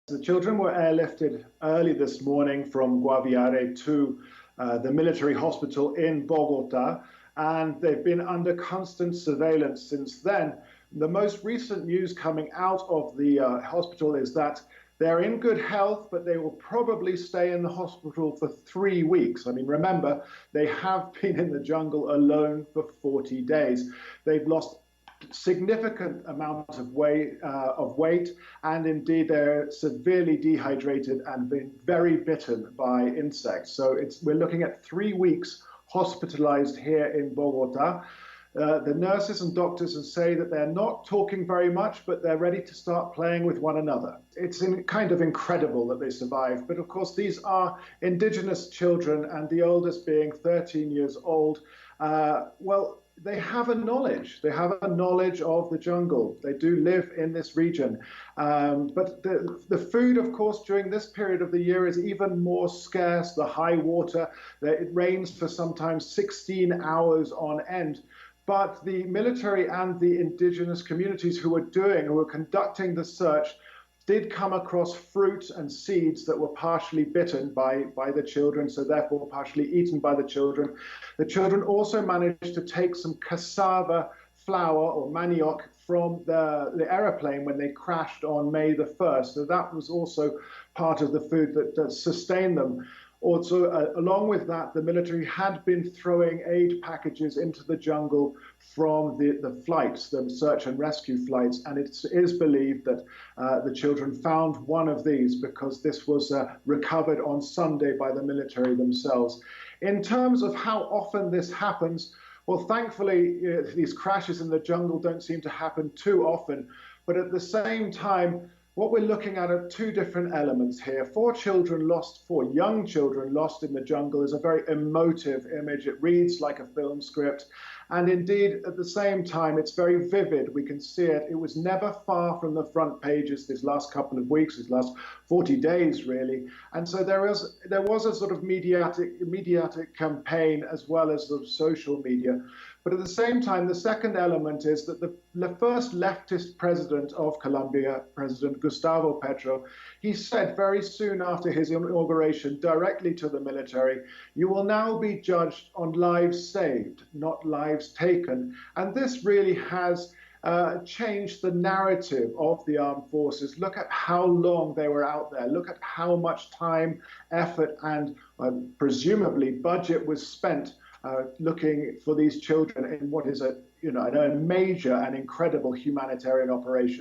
The children were airlifted early this morning from Guaviare to the military hospital in Bogota, and they've been under constant surveillance since then. The most recent news coming out of the hospital is that they're in good health, but they will probably stay in the hospital for 3 weeks. I mean, remember, they have been in the jungle alone for 40 days. They've lost significant amount of weight, and indeed they're severely dehydrated and been very bitten by insects. So we're looking at 3 weeks hospitalized here in Bogota. The nurses and doctors say that they're not talking very much, but they're ready to start playing with one another. It's kind of incredible that they survived. But of course, these are indigenous children, and the oldest being 13 years old. Well, they have a knowledge. They have a knowledge of the jungle. They do live in this region. But the food, of course, during this period of the year is even more scarce. The high water, it rains for sometimes 16 hours on end. But the military and the indigenous communities who were conducting the search did come across fruit and seeds that were partially bitten by the children, so therefore partially eaten by the children. The children also managed to take some cassava flour or manioc from the aeroplane when they crashed on May the 1st. So that was also part of the food that sustained them. Also, along with that, the military had been throwing aid packages into the jungle from the flights, the search and rescue flights, and it is believed that the children found one of these because this was recovered on Sunday by the military themselves. In terms of how often this happens, well, thankfully, these crashes in the jungle don't seem to happen too often, but at the same time, what we're looking at are two different elements here. Four young children lost in the jungle is a very emotive image. It reads like a film script. And indeed, at the same time, it's very vivid. We can see it. It was never far from the front pages these last couple of weeks, these last 40 days, really. And so there was a sort of mediatic campaign as well as sort of social media. But at the same time, the second element is that the first leftist president of Colombia, President Gustavo Petro, he said very soon after his inauguration directly to the military, "You will now be judged on lives saved, not lives taken." And this really has changed the narrative of the armed forces. Look at how long they were out there. Look at how much time, effort, and presumably budget was spent looking for these children in what is a major and incredible humanitarian operation.